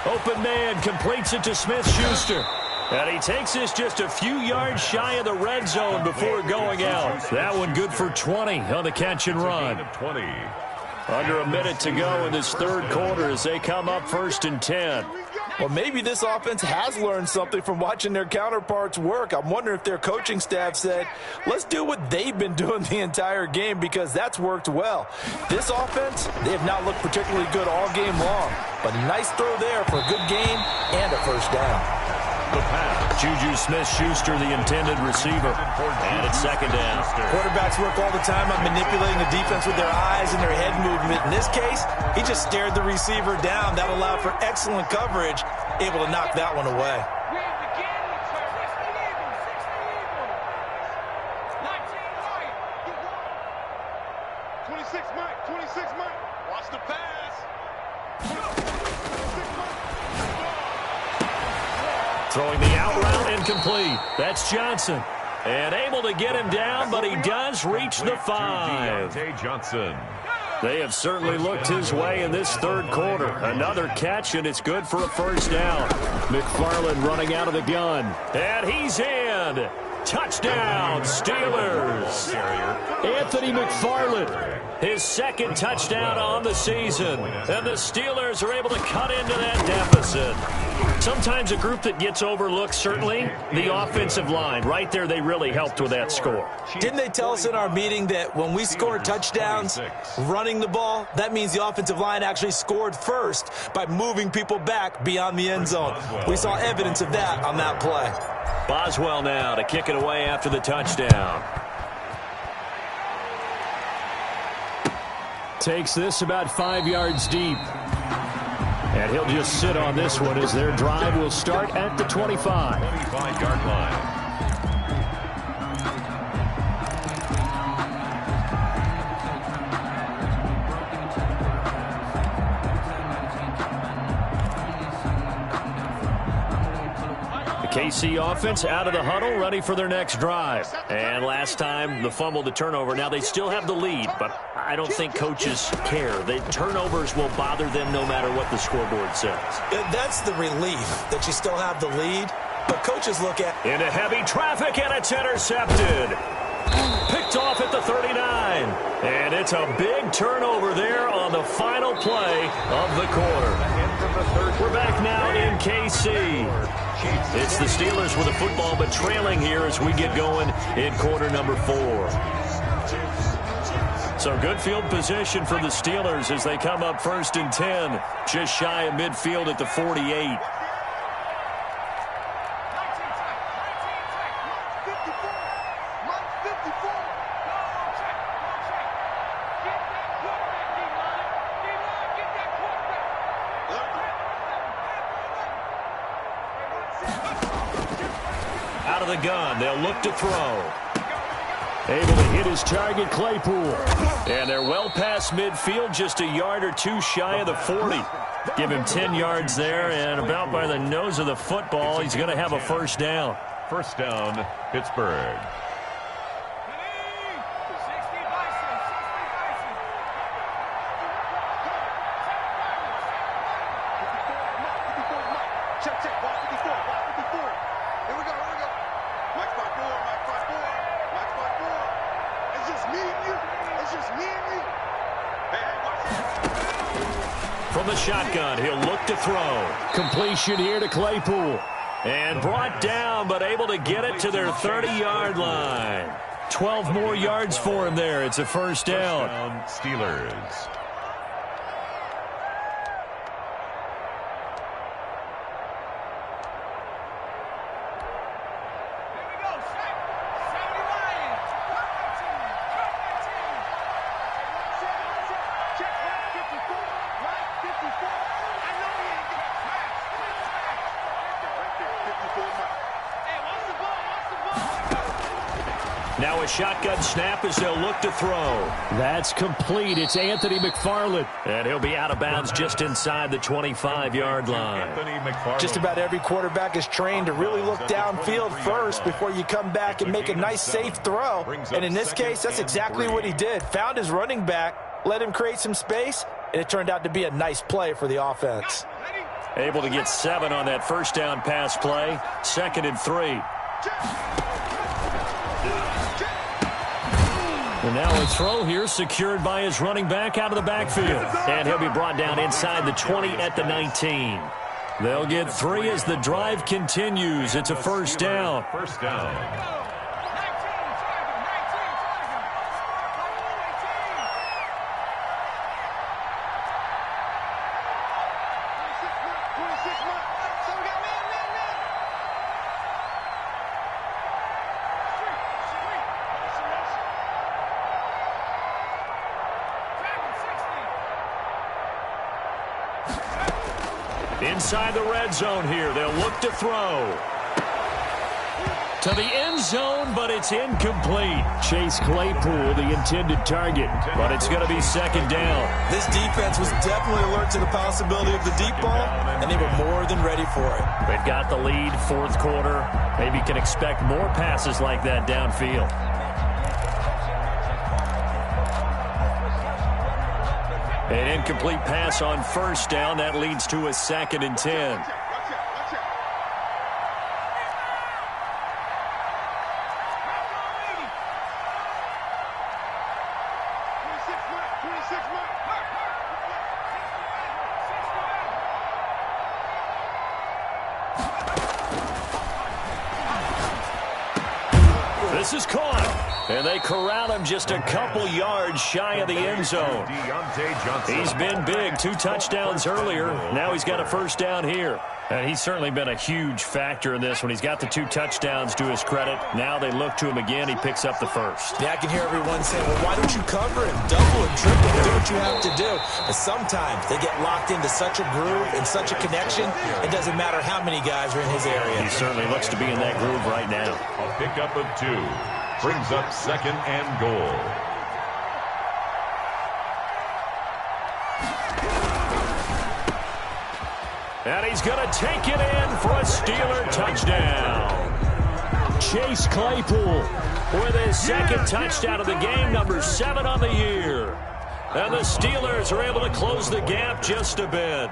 S1: Open man completes it to Smith-Schuster. And he takes this just a few yards shy of the red zone before going out. That one good for 20 on the catch and run.
S2: 20.
S1: Under a minute to go in this 3rd quarter as they come up 1st and 10.
S3: Well, maybe this offense has learned something from watching their counterparts work. I'm wondering if their coaching staff said, let's do what they've been doing the entire game, because that's worked well. This offense, they have not looked particularly good all game long, but a nice throw there for a good gain and a first down.
S1: The pass. Juju Smith-Schuster, the intended receiver. And it's 2nd down.
S3: Quarterbacks work all the time on manipulating the defense with their eyes and their head movement. In this case, he just stared the receiver down. That allowed for excellent coverage, able to knock that one away.
S4: 26 Mike. Watch the pass.
S1: Throwing the out route incomplete. That's Johnson. And able to get him down, but he does reach the 5.
S2: Johnson.
S1: They have certainly looked his way in this third quarter. Another catch, and it's good for a first down. McFarland running out of the gun. And he's in. Touchdown, Steelers. Anthony McFarland. His second touchdown on the season. And the Steelers are able to cut into that deficit. Sometimes a group that gets overlooked, certainly, the offensive line. Right there, they really helped with that score.
S3: Didn't they tell us in our meeting that when we score touchdowns running the ball, that means the offensive line actually scored first by moving people back beyond the end zone? We saw evidence of that on that play.
S1: Boswell now to kick it away after the touchdown. Takes this about 5 yards deep. And he'll just sit on this one as their drive will start at the 25.
S2: 25-yard line.
S1: KC offense out of the huddle, ready for their next drive. And last time, the fumble, the turnover. Now they still have the lead, but I don't think coaches care. The turnovers will bother them no matter what the scoreboard says.
S3: That's the relief that you still have the lead, but coaches look at...
S1: Into heavy traffic, and it's intercepted. Picked off at the 39. And it's a big turnover there on the final play of the quarter. We're back now in KC. It's the Steelers with the football, but trailing here as we get going in quarter number 4. So good field position for the Steelers as they come up 1st and 10, just shy of midfield at the 48. Out of the gun, they'll look to throw. Able to hit his target, Claypool. And they're well past midfield, just a yard or two shy of the 40. Give him 10 yards there, and about by the nose of the football, he's going to have a first down.
S2: First down, Pittsburgh.
S1: From the shotgun, he'll look to throw. Completion here to Claypool. And brought down, but able to get it to their 30-yard line. 12 more yards for him there. It's a first down.
S2: Steelers.
S1: Now a shotgun snap as they'll look to throw. That's complete. It's Anthony McFarland. And he'll be out of bounds just inside the 25-yard line.
S3: Just about every quarterback is trained to really look downfield first before you come back and make a nice, safe throw. And in this case, that's exactly what he did. Found his running back, let him create some space, and it turned out to be a nice play for the offense.
S1: Able to get 7 on that first down pass play. 2nd and 3. And now a throw here secured by his running back out of the backfield. And he'll be brought down inside the 20 at the 19. They'll get 3 as the drive continues. It's a first down.
S2: First down.
S1: Inside the red zone here, they'll look to throw. To the end zone, but it's incomplete. Chase Claypool, the intended target, but it's going to be second down.
S3: This defense was definitely alert to the possibility of the deep ball, and they were more than ready for it.
S1: They've got the lead, fourth quarter. Maybe can expect more passes like that downfield. An incomplete pass on first down. That leads to a 2nd and 10. This is caught, and they corral him just a couple yards shy of the end zone. He's been big, 2 touchdowns earlier. Now he's got a first down here. And he's certainly been a huge factor in this when he's got the 2 touchdowns to his credit. Now they look to him again. He picks up the first.
S3: Yeah, I can hear everyone saying, well, why don't you cover him? Double him, triple him, do what you have to do. But sometimes they get locked into such a groove and such a connection, it doesn't matter how many guys are in his area.
S1: He certainly looks to be in that groove right now.
S2: A pickup of 2 brings up 2nd and goal.
S1: And he's going to take it in for a Steeler touchdown. Chase Claypool with his 2nd touchdown of the game, number 7 on the year. And the Steelers are able to close the gap just a bit.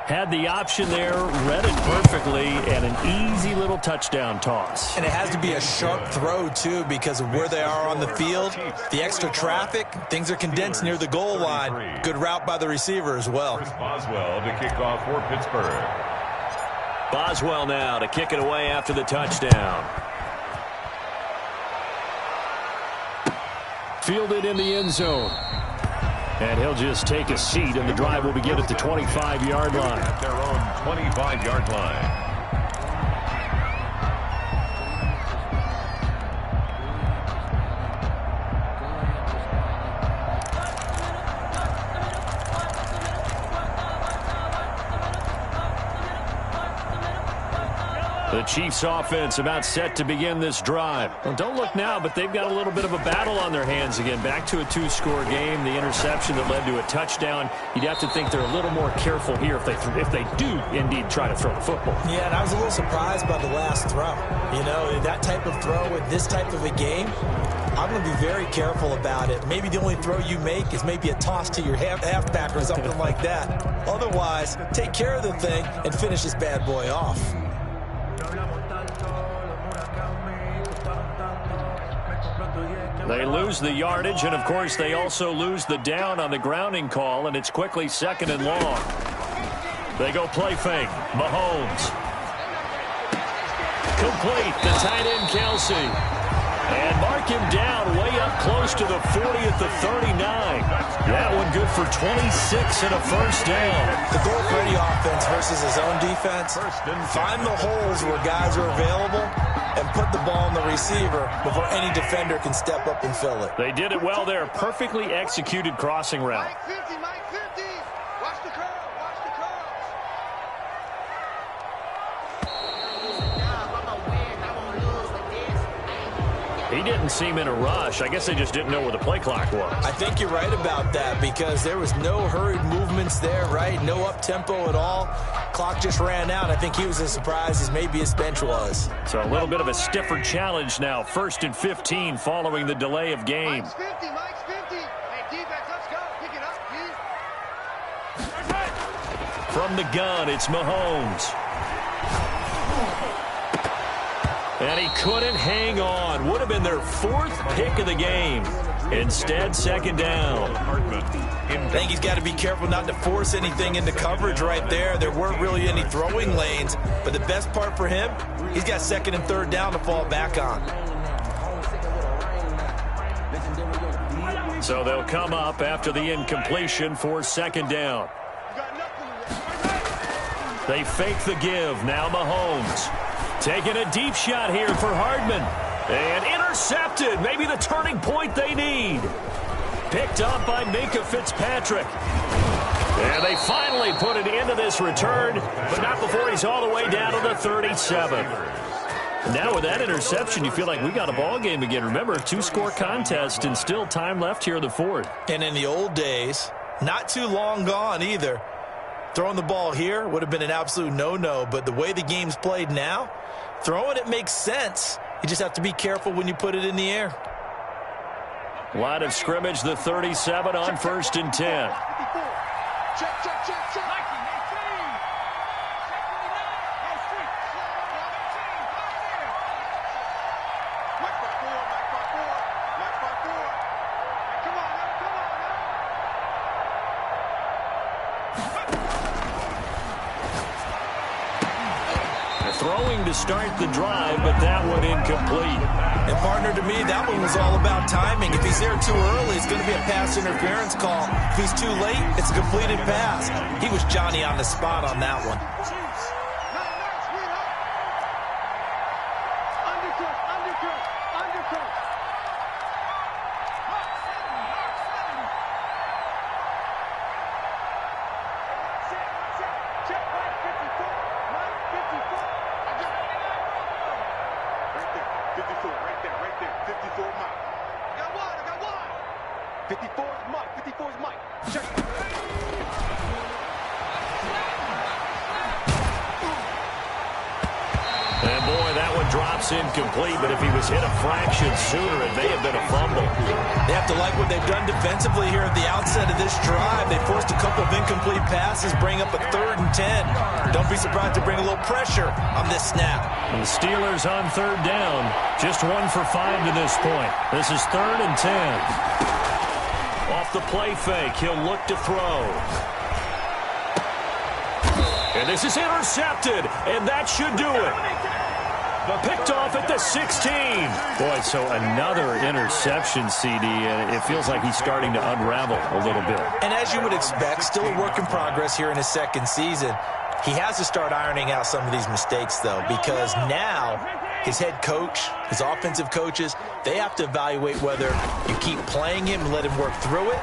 S1: Had the option there, read it perfectly, and an easy little touchdown toss.
S3: And it has to be a sharp throw, too, because of where they are on the field. The extra traffic, things are condensed near the goal line. Good route by the receiver as well.
S2: Boswell to kick off for Pittsburgh.
S1: Boswell now to kick it away after the touchdown. Fielded in the end zone. And he'll just take a seat, and the drive will begin at the 25-yard line.
S2: At their own 25-yard line.
S1: The Chiefs offense about set to begin this drive. Well, don't look now, but they've got a little bit of a battle on their hands again. Back to a 2-score game. The interception that led to a touchdown. You'd have to think they're a little more careful here if they do indeed try to throw the football.
S3: Yeah, and I was a little surprised by the last throw. You know, that type of throw with this type of a game, I'm going to be very careful about it. Maybe the only throw you make is maybe a toss to your halfback or something like that. Otherwise, take care of the thing and finish this bad boy off.
S1: They lose the yardage, and, of course, they also lose the down on the grounding call, and it's quickly 2nd and long. They go play fake. Mahomes. Complete. The tight end, Kelsey. And mark him down way up close to the 40 at the 39. That one good for 26 and a first down.
S3: The goal for any offense versus his own defense, find the holes where guys are available and put the ball on the receiver before any defender can step up and fill it.
S1: They did it well there. Perfectly executed crossing route.
S4: Mike 50, Mike 50. Watch the curve, watch the curve.
S1: He didn't seem in a rush. I guess they just didn't know where the play clock was.
S3: I think you're right about that because there was no hurried movements there, right? No up-tempo at all. Clock just ran out. I think he was as surprised as maybe his bench was.
S1: So a little bit of a stiffer challenge now. 1st and 15 following the delay of game.
S4: Mike's 50, Mike's 50. Hey, defense, let's go. Pick it up, Keith.
S1: From the gun, it's Mahomes. And he couldn't hang on. Would have been their 4th pick of the game. Instead, 2nd down.
S3: I think he's got to be careful not to force anything into coverage right there. There weren't really any throwing lanes. But the best part for him, he's got 2nd and 3rd down to fall back on.
S1: So they'll come up after the incompletion for 2nd down. They fake the give. Now Mahomes. Taking a deep shot here for Hardman. And intercepted. Maybe the turning point they need. Picked up by Minkah Fitzpatrick. And they finally put an end to this return, but not before he's all the way down to the 37. Now with that interception, you feel like we got a ball game again. Remember, 2-score contest and still time left here in the fourth.
S3: And in the old days, not too long gone either, throwing the ball here would have been an absolute no-no. But the way the game's played now, throwing it makes sense. You just have to be careful when you put it in the air.
S1: Line of scrimmage, the 37 on 1st and 10.
S4: Check, check, check, check.
S1: Throwing to start the drive, but that one incomplete.
S3: And partner, to me, that one was all about timing. If he's there too early, it's going to be a pass interference call. If he's too late, it's a completed pass. He was Johnny on the spot on that one.
S1: Incomplete, but if he was hit a fraction sooner, it may have been a fumble.
S3: They have to like what they've done defensively here at the outset of this drive. They forced a couple of incomplete passes, bring up a 3rd and 10. Don't be surprised to bring a little pressure on this snap.
S1: And the Steelers on 3rd down, just 1 for 5 to this point. This is 3rd and 10. Off the play fake, he'll look to throw. And this is intercepted, and that should do it. Picked off at the 16. Boy, so another interception, CD, and it feels like he's starting to unravel a little bit.
S3: And as you would expect, still a work in progress here in his 2nd season. He has to start ironing out some of these mistakes, though, because now his head coach, his offensive coaches, they have to evaluate whether you keep playing him and let him work through it,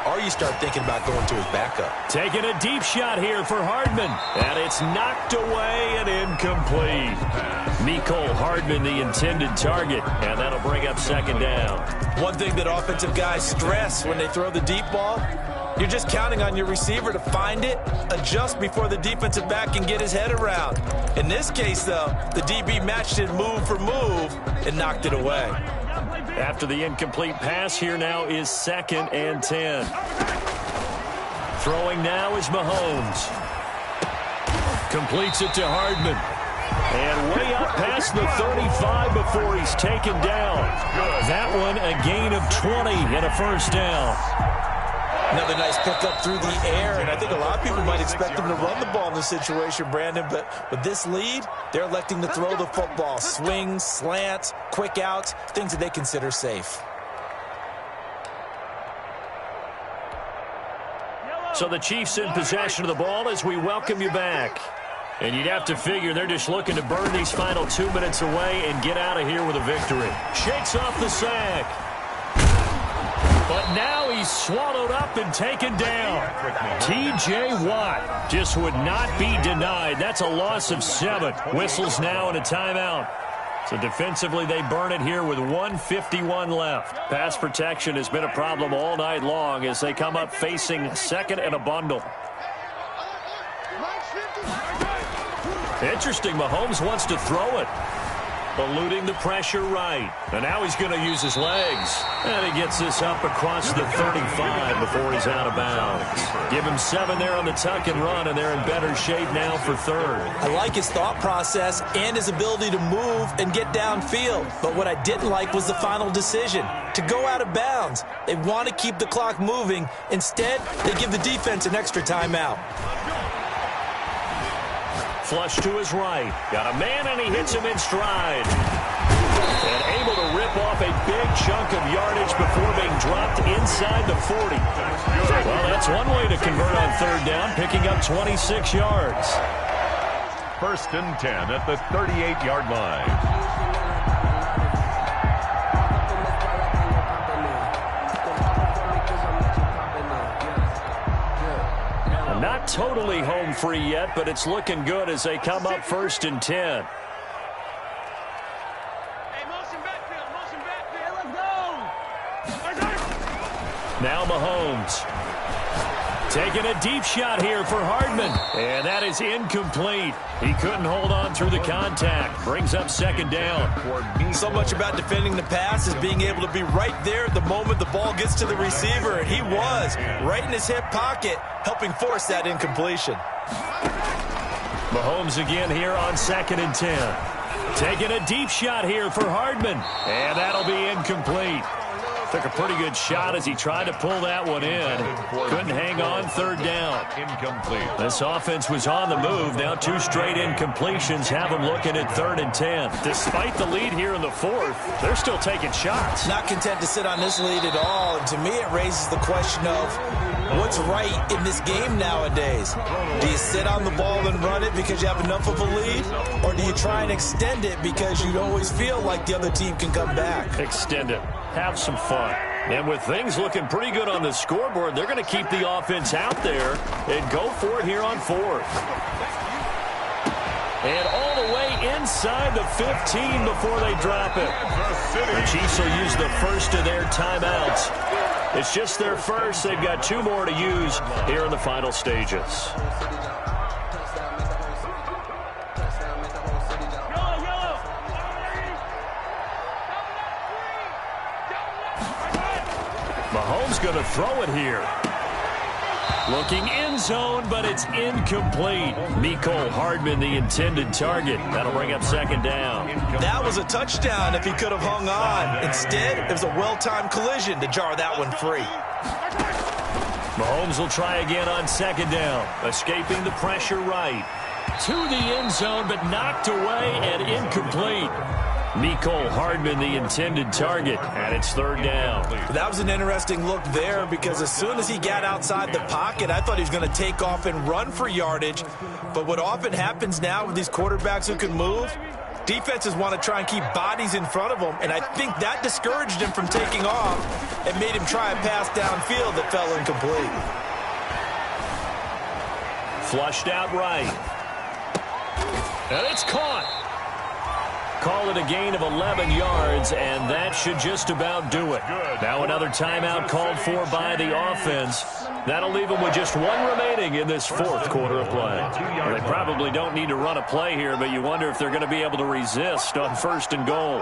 S3: or you start thinking about going to his backup.
S1: Taking a deep shot here for Hardman. And it's knocked away and incomplete. Mecole Hardman, the intended target. And that'll bring up 2nd down.
S3: One thing that offensive guys stress when they throw the deep ball, you're just counting on your receiver to find it, adjust before the defensive back can get his head around. In this case, though, the DB matched it move for move and knocked it away.
S1: After the incomplete pass, here now is 2nd and 10. Throwing now is Mahomes. Completes it to Hardman. And way up past the 35 before he's taken down. That one a gain of 20 and a 1st down.
S3: Another nice pickup through the air, and I think a lot of people might expect him to run the ball in this situation, Brandon, but with this lead, they're electing to throw the football. Swings, slants, quick outs, things that they consider safe.
S1: So the Chiefs in possession of the ball as we welcome you back. And you'd have to figure they're just looking to burn these final 2 minutes away and get out of here with a victory. Shakes off the sack. But now he's swallowed up and taken down. T.J. Watt just would not be denied. That's a loss of 7. Whistles now and a timeout. So defensively, they burn it here with 1:51 left. Pass protection has been a problem all night long as they come up facing 2nd and a bundle. Interesting, Mahomes wants to throw it. Eluding the pressure right. And now he's going to use his legs. And he gets this up across the 35 before he's out of bounds. Give him 7 there on the tuck and run, and they're in better shape now for 3rd.
S3: I like his thought process and his ability to move and get downfield. But what I didn't like was the final decision, to go out of bounds. They want to keep the clock moving. Instead, they give the defense an extra timeout.
S1: Flush to his right. Got a man, and he hits him in stride. And able to rip off a big chunk of yardage before being dropped inside the 40. Well, that's one way to convert on 3rd down, picking up 26 yards.
S2: 1st and 10 at the 38-yard line.
S1: Not totally home free yet, but it's looking good as they come up 1st and 10. Now Mahomes. Taking a deep shot here for Hardman. And that is incomplete. He couldn't hold on through the contact. Brings up second down.
S3: So much about defending the pass is being able to be right there the moment the ball gets to the receiver. And he was right in his hip pocket, helping force that incompletion.
S1: Mahomes again here on 2nd and 10. Taking a deep shot here for Hardman. And that'll be incomplete. Took a pretty good shot as he tried to pull that one in. Couldn't hang on, 3rd down.
S2: Incomplete.
S1: This offense was on the move. Now 2 straight incompletions have them looking at 3rd and 10. Despite the lead here in the 4th, they're still taking shots.
S3: Not content to sit on this lead at all. And to me, it raises the question of what's right in this game nowadays. Do you sit on the ball and run it because you have enough of a lead? Or do you try and extend it because you always feel like the other team can come back?
S1: Extend it. Have some fun. And with things looking pretty good on the scoreboard, they're going to keep the offense out there and go for it here on 4th. And all the way inside the 15 before they drop it. The Chiefs will use the first of their timeouts. It's just their first. They've got 2 more to use here in the final stages. Mahomes going to throw it here. Looking end zone, but it's incomplete. Mecole Hardman, the intended target. That'll bring up 2nd down.
S3: That was a touchdown if he could have hung on. Instead, it was a well-timed collision to jar that one free.
S1: Mahomes will try again on 2nd down. Escaping the pressure right. To the end zone, but knocked away and incomplete. Mecole Hardman, the intended target, and it's 3rd down.
S3: That was an interesting look there because as soon as he got outside the pocket, I thought he was going to take off and run for yardage. But what often happens now with these quarterbacks who can move, defenses want to try and keep bodies in front of them, and I think that discouraged him from taking off and made him try a pass downfield that fell incomplete.
S1: Flushed out right. And it's caught. Call it a gain of 11 yards, and that should just about do it. Now another timeout called for by the offense. That'll leave them with just 1 remaining in this 4th quarter of play. They probably don't need to run a play here, but you wonder if they're going to be able to resist on 1st and goal.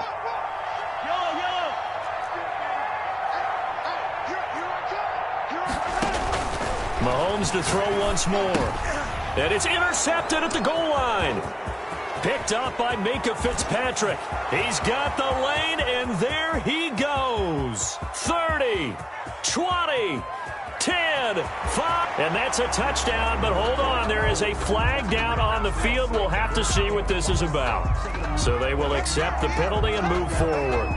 S1: Mahomes to throw once more. And it's intercepted at the goal line. Picked up by Minka Fitzpatrick. He's got the lane, and there he goes. 30, 20, 10, 5. And that's a touchdown, but hold on. There is a flag down on the field. We'll have to see what this is about. So they will accept the penalty and move forward.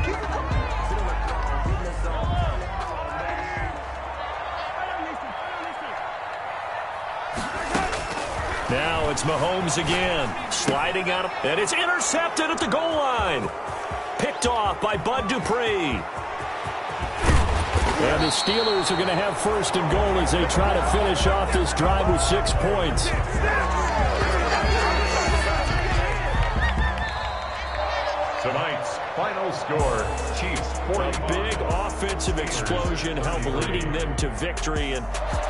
S1: Now it's Mahomes again, sliding out, and it's intercepted at the goal line. Picked off by Bud Dupree. And the Steelers are going to have 1st and goal as they try to finish off this drive with 6 points.
S2: Tonight's final score, Chiefs 40.
S1: A big offensive explosion helped leading them to victory. And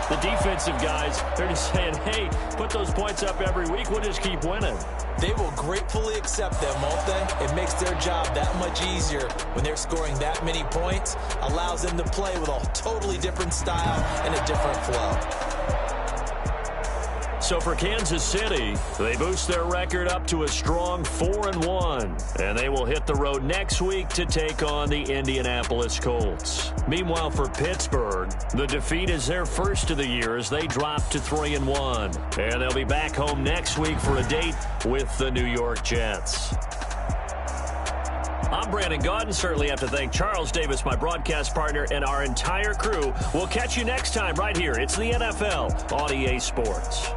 S1: the defensive guys, they're just saying, hey, put those points up every week. We'll just keep winning.
S3: They will gratefully accept them, won't they? It makes their job that much easier when they're scoring that many points. Allows them to play with a totally different style and a different flow.
S1: So for Kansas City, they boost their record up to a strong 4-1. And they will hit the road next week to take on the Indianapolis Colts. Meanwhile, for Pittsburgh, the defeat is their first of the year as they drop to 3-1. And they'll be back home next week for a date with the New York Jets. I'm Brandon Gaudin. Certainly have to thank Charles Davis, my broadcast partner, and our entire crew. We'll catch you next time right here. It's the NFL on EA Sports.